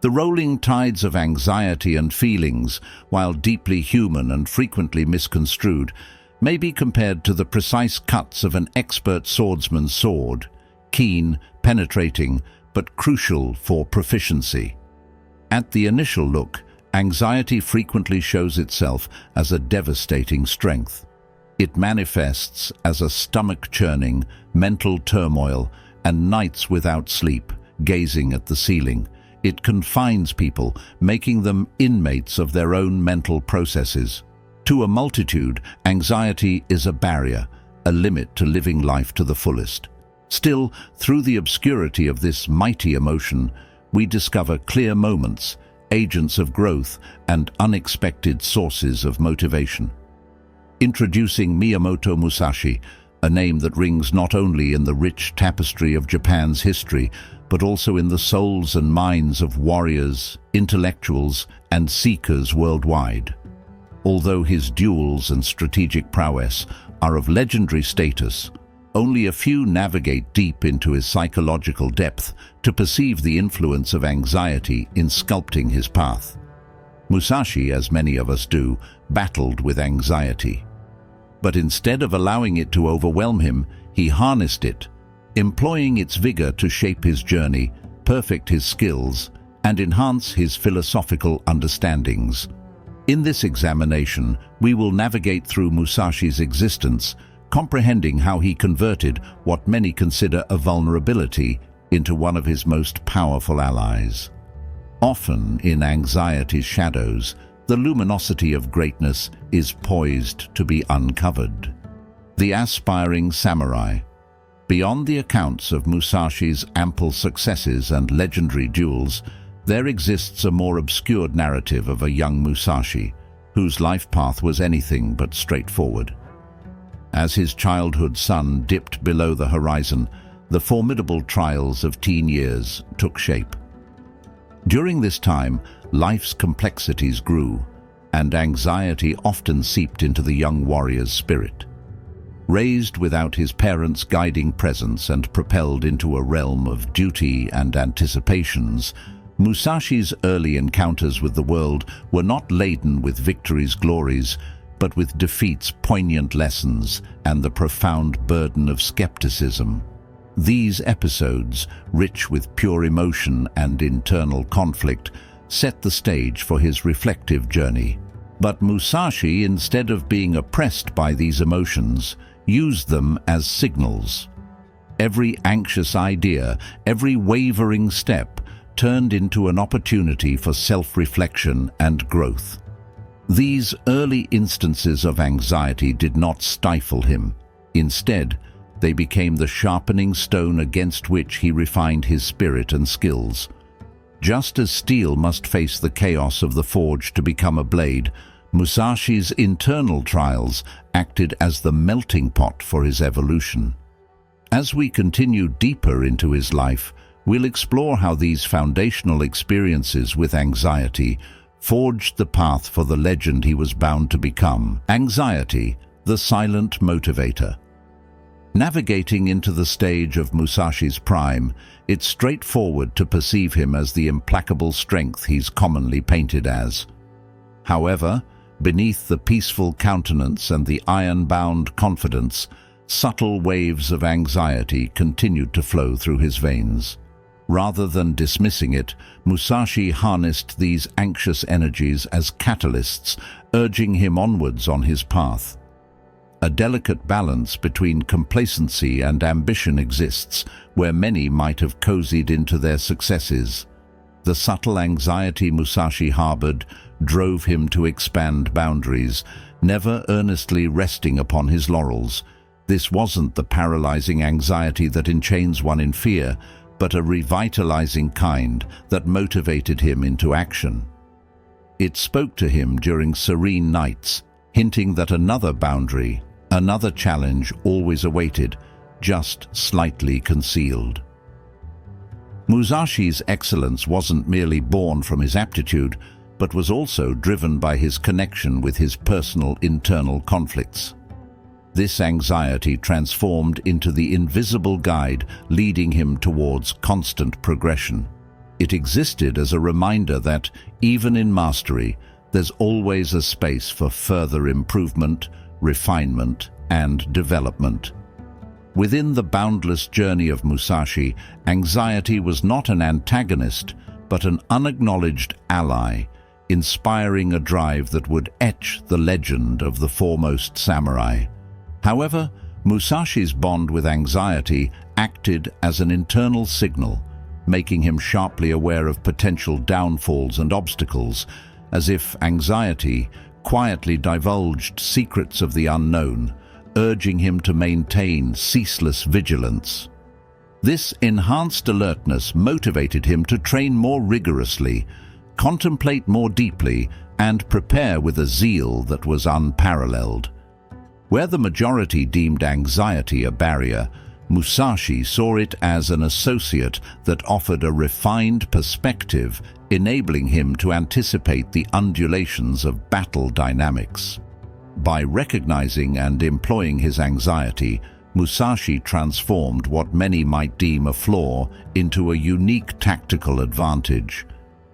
The rolling tides of anxiety and feelings, while deeply human and frequently misconstrued, may be compared to the precise cuts of an expert swordsman's sword, keen, penetrating, but crucial for proficiency. At the initial look, anxiety frequently shows itself as a devastating strength. It manifests as a stomach-churning, mental turmoil, and nights without sleep, gazing at the ceiling. It confines people, making them inmates of their own mental processes. To a multitude, anxiety is a barrier, a limit to living life to the fullest. Still, through the obscurity of this mighty emotion, we discover clear moments, agents of growth, and unexpected sources of motivation. Introducing Miyamoto Musashi, a name that rings not only in the rich tapestry of Japan's history, but also in the souls and minds of warriors, intellectuals, and seekers worldwide. Although his duels and strategic prowess are of legendary status, only a few navigate deep into his psychological depth to perceive the influence of anxiety in sculpting his path. Musashi, as many of us do, battled with anxiety. But instead of allowing it to overwhelm him, he harnessed it, employing its vigor to shape his journey, perfect his skills, and enhance his philosophical understandings. In this examination, we will navigate through Musashi's existence, comprehending how he converted what many consider a vulnerability into one of his most powerful allies. Often in anxiety's shadows, the luminosity of greatness is poised to be uncovered. The aspiring samurai. Beyond the accounts of Musashi's ample successes and legendary duels, there exists a more obscured narrative of a young Musashi, whose life path was anything but straightforward. As his childhood sun dipped below the horizon, the formidable trials of teen years took shape. During this time, life's complexities grew, and anxiety often seeped into the young warrior's spirit. Raised without his parents' guiding presence and propelled into a realm of duty and anticipations, Musashi's early encounters with the world were not laden with victory's glories, but with defeat's poignant lessons and the profound burden of skepticism. These episodes, rich with pure emotion and internal conflict, set the stage for his reflective journey. But Musashi, instead of being oppressed by these emotions, used them as signals. Every anxious idea, every wavering step, turned into an opportunity for self-reflection and growth. These early instances of anxiety did not stifle him. Instead, they became the sharpening stone against which he refined his spirit and skills. Just as steel must face the chaos of the forge to become a blade, Musashi's internal trials acted as the melting pot for his evolution. As we continue deeper into his life, we'll explore how these foundational experiences with anxiety forged the path for the legend he was bound to become. Anxiety, the silent motivator. Navigating into the stage of Musashi's prime, it's straightforward to perceive him as the implacable strength he's commonly painted as. However, beneath the peaceful countenance and the iron-bound confidence, subtle waves of anxiety continued to flow through his veins. Rather than dismissing it, Musashi harnessed these anxious energies as catalysts, urging him onwards on his path. A delicate balance between complacency and ambition exists, where many might have cozied into their successes. The subtle anxiety Musashi harbored drove him to expand boundaries, never earnestly resting upon his laurels. This wasn't the paralyzing anxiety that enchains one in fear, but a revitalizing kind that motivated him into action. It spoke to him during serene nights, hinting that another boundary, another challenge always awaited, just slightly concealed. Musashi's excellence wasn't merely born from his aptitude, but was also driven by his connection with his personal internal conflicts. This anxiety transformed into the invisible guide leading him towards constant progression. It existed as a reminder that, even in mastery, there's always a space for further improvement, refinement, and development. Within the boundless journey of Musashi, anxiety was not an antagonist, but an unacknowledged ally, inspiring a drive that would etch the legend of the foremost samurai. However, Musashi's bond with anxiety acted as an internal signal, making him sharply aware of potential downfalls and obstacles, as if anxiety quietly divulged secrets of the unknown, urging him to maintain ceaseless vigilance. This enhanced alertness motivated him to train more rigorously, contemplate more deeply, and prepare with a zeal that was unparalleled. Where the majority deemed anxiety a barrier, Musashi saw it as an associate that offered a refined perspective, enabling him to anticipate the undulations of battle dynamics. By recognizing and employing his anxiety, Musashi transformed what many might deem a flaw into a unique tactical advantage.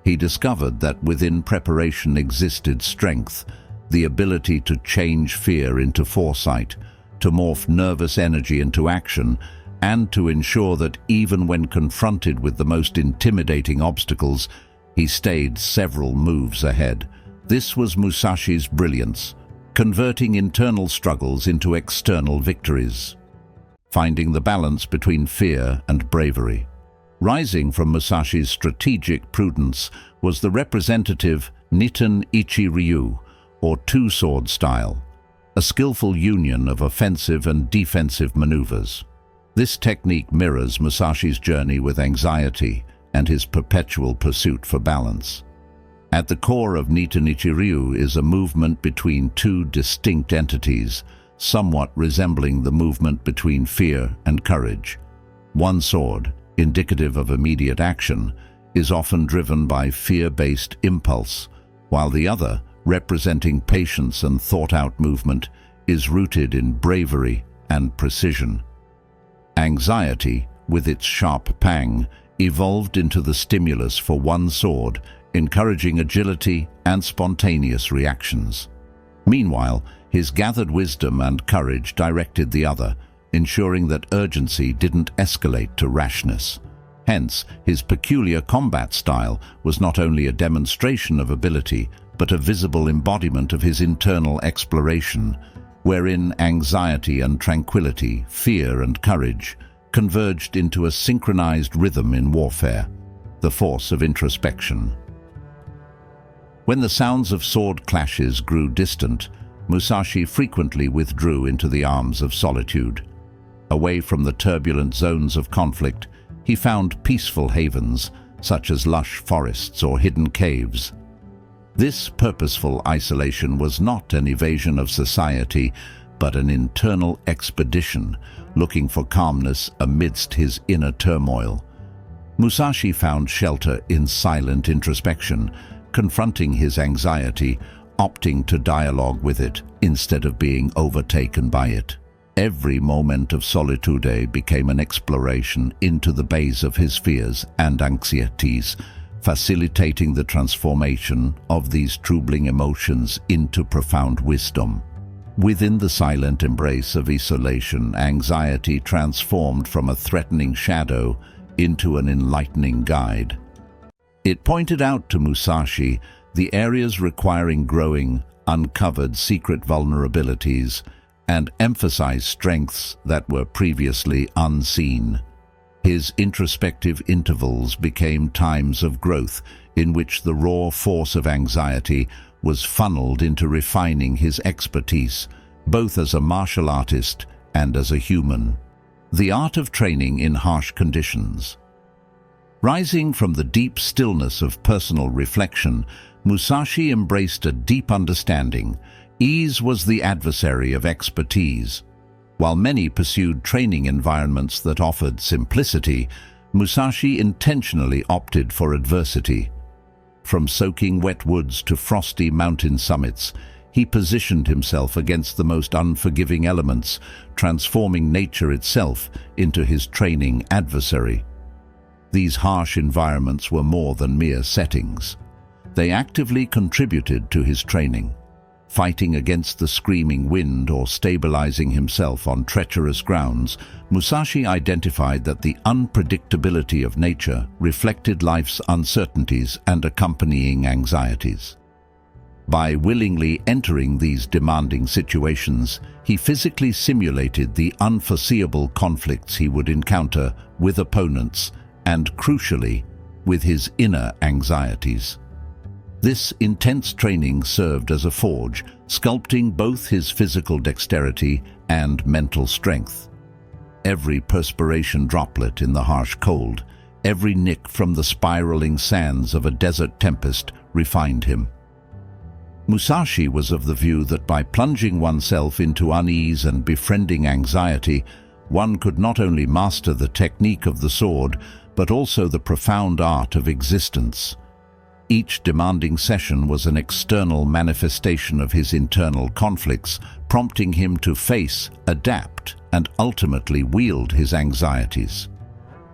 He discovered that within preparation existed strength, the ability to change fear into foresight, to morph nervous energy into action, and to ensure that even when confronted with the most intimidating obstacles, he stayed several moves ahead. This was Musashi's brilliance, converting internal struggles into external victories, finding the balance between fear and bravery. Rising from Musashi's strategic prudence was the representative Niten Ichi-ryu, or two-sword style, a skillful union of offensive and defensive maneuvers. This technique mirrors Musashi's journey with anxiety and his perpetual pursuit for balance. At the core of Niten Ichi-ryu is a movement between two distinct entities, somewhat resembling the movement between fear and courage. One sword, indicative of immediate action, is often driven by fear-based impulse, while the other, representing patience and thought-out movement, is rooted in bravery and precision. Anxiety, with its sharp pang, evolved into the stimulus for one sword, encouraging agility and spontaneous reactions. Meanwhile, his gathered wisdom and courage directed the other, ensuring that urgency didn't escalate to rashness. Hence, his peculiar combat style was not only a demonstration of ability, but a visible embodiment of his internal exploration, wherein anxiety and tranquility, fear and courage, converged into a synchronized rhythm in warfare, the force of introspection. When the sounds of sword clashes grew distant, Musashi frequently withdrew into the arms of solitude. Away from the turbulent zones of conflict, he found peaceful havens, such as lush forests or hidden caves. This purposeful isolation was not an evasion of society, but an internal expedition, looking for calmness amidst his inner turmoil. Musashi found shelter in silent introspection, confronting his anxiety, opting to dialogue with it instead of being overtaken by it. Every moment of solitude became an exploration into the base of his fears and anxieties, facilitating the transformation of these troubling emotions into profound wisdom. Within the silent embrace of isolation, anxiety transformed from a threatening shadow into an enlightening guide. It pointed out to Musashi the areas requiring growing, uncovered secret vulnerabilities, and emphasized strengths that were previously unseen. His introspective intervals became times of growth in which the raw force of anxiety was funneled into refining his expertise, both as a martial artist and as a human. The art of training in harsh conditions. Rising from the deep stillness of personal reflection, Musashi embraced a deep understanding. Ease was the adversary of expertise. While many pursued training environments that offered simplicity, Musashi intentionally opted for adversity. From soaking wet woods to frosty mountain summits, he positioned himself against the most unforgiving elements, transforming nature itself into his training adversary. These harsh environments were more than mere settings. They actively contributed to his training. Fighting against the screaming wind or stabilizing himself on treacherous grounds, Musashi identified that the unpredictability of nature reflected life's uncertainties and accompanying anxieties. By willingly entering these demanding situations, he physically simulated the unforeseeable conflicts he would encounter with opponents and, crucially, with his inner anxieties. This intense training served as a forge, sculpting both his physical dexterity and mental strength. Every perspiration droplet in the harsh cold, every nick from the spiraling sands of a desert tempest refined him. Musashi was of the view that by plunging oneself into unease and befriending anxiety, one could not only master the technique of the sword, but also the profound art of existence. Each demanding session was an external manifestation of his internal conflicts, prompting him to face, adapt, and ultimately wield his anxieties.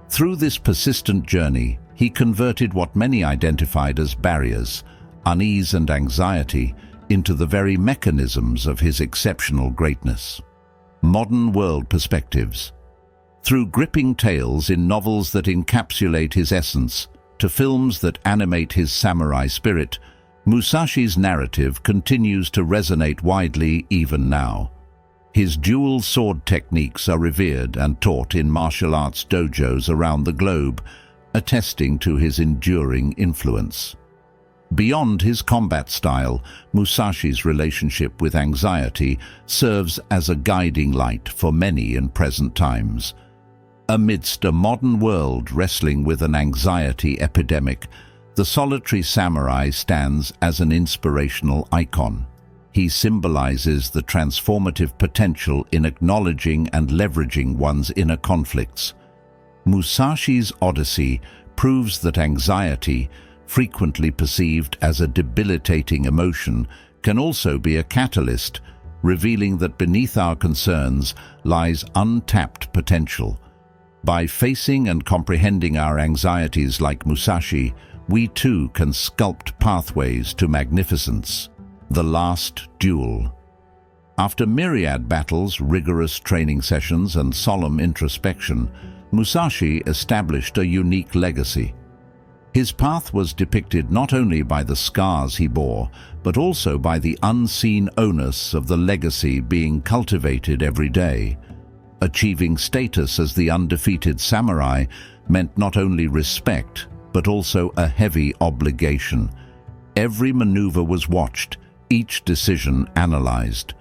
Through this persistent journey, he converted what many identified as barriers, unease and anxiety, into the very mechanisms of his exceptional greatness. Modern world perspectives. Through gripping tales in novels that encapsulate his essence, to films that animate his samurai spirit, Musashi's narrative continues to resonate widely even now. His dual sword techniques are revered and taught in martial arts dojos around the globe, attesting to his enduring influence. Beyond his combat style, Musashi's relationship with anxiety serves as a guiding light for many in present times. Amidst a modern world wrestling with an anxiety epidemic, the solitary samurai stands as an inspirational icon. He symbolizes the transformative potential in acknowledging and leveraging one's inner conflicts. Musashi's Odyssey proves that anxiety, frequently perceived as a debilitating emotion, can also be a catalyst, revealing that beneath our concerns lies untapped potential. By facing and comprehending our anxieties like Musashi, we too can sculpt pathways to magnificence. The Last Duel. After myriad battles, rigorous training sessions, and solemn introspection, Musashi established a unique legacy. His path was depicted not only by the scars he bore, but also by the unseen onus of the legacy being cultivated every day. Achieving status as the undefeated samurai meant not only respect, but also a heavy obligation. Every maneuver was watched, each decision analyzed.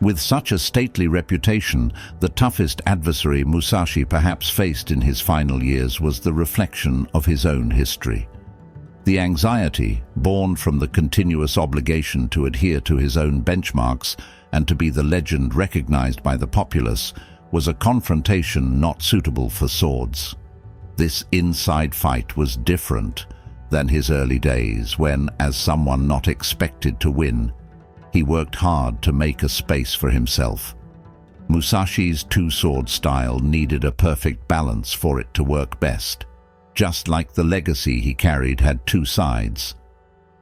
With such a stately reputation, the toughest adversary Musashi perhaps faced in his final years was the reflection of his own history. The anxiety, born from the continuous obligation to adhere to his own benchmarks and to be the legend recognized by the populace, was a confrontation not suitable for swords. This inside fight was different than his early days when, as someone not expected to win, he worked hard to make a space for himself. Musashi's two-sword style needed a perfect balance for it to work best. Just like the legacy he carried had two sides.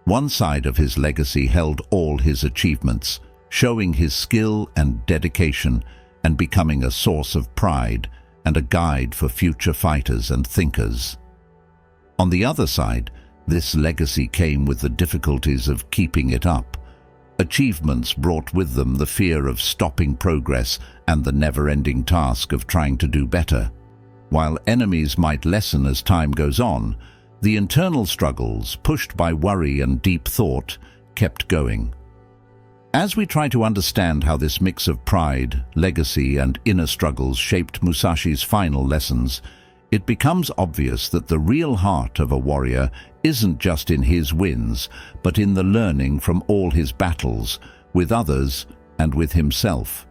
One side of his legacy held all his achievements, showing his skill and dedication and becoming a source of pride and a guide for future fighters and thinkers. On the other side, this legacy came with the difficulties of keeping it up. Achievements brought with them the fear of stopping progress and the never-ending task of trying to do better. While enemies might lessen as time goes on, the internal struggles, pushed by worry and deep thought, kept going. As we try to understand how this mix of pride, legacy, and inner struggles shaped Musashi's final lessons, it becomes obvious that the real heart of a warrior isn't just in his wins, but in the learning from all his battles, with others and with himself.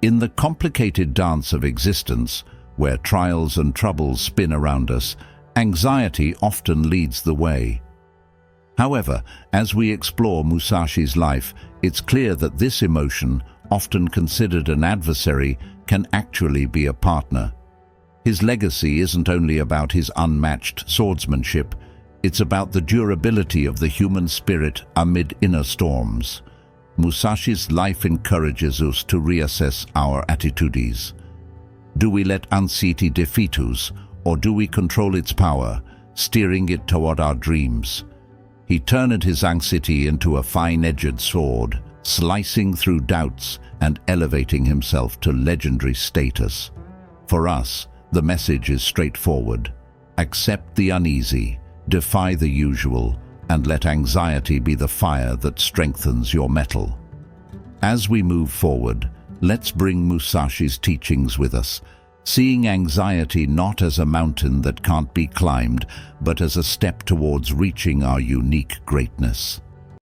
In the complicated dance of existence, where trials and troubles spin around us, anxiety often leads the way. However, as we explore Musashi's life, it's clear that this emotion, often considered an adversary, can actually be a partner. His legacy isn't only about his unmatched swordsmanship, it's about the durability of the human spirit amid inner storms. Musashi's life encourages us to reassess our attitudes. Do we let anxiety defeat us, or do we control its power, steering it toward our dreams? He turned his anxiety into a fine-edged sword, slicing through doubts and elevating himself to legendary status. For us, the message is straightforward. Accept the uneasy, defy the usual, and let anxiety be the fire that strengthens your mettle. As we move forward, let's bring Musashi's teachings with us, seeing anxiety not as a mountain that can't be climbed, but as a step towards reaching our unique greatness.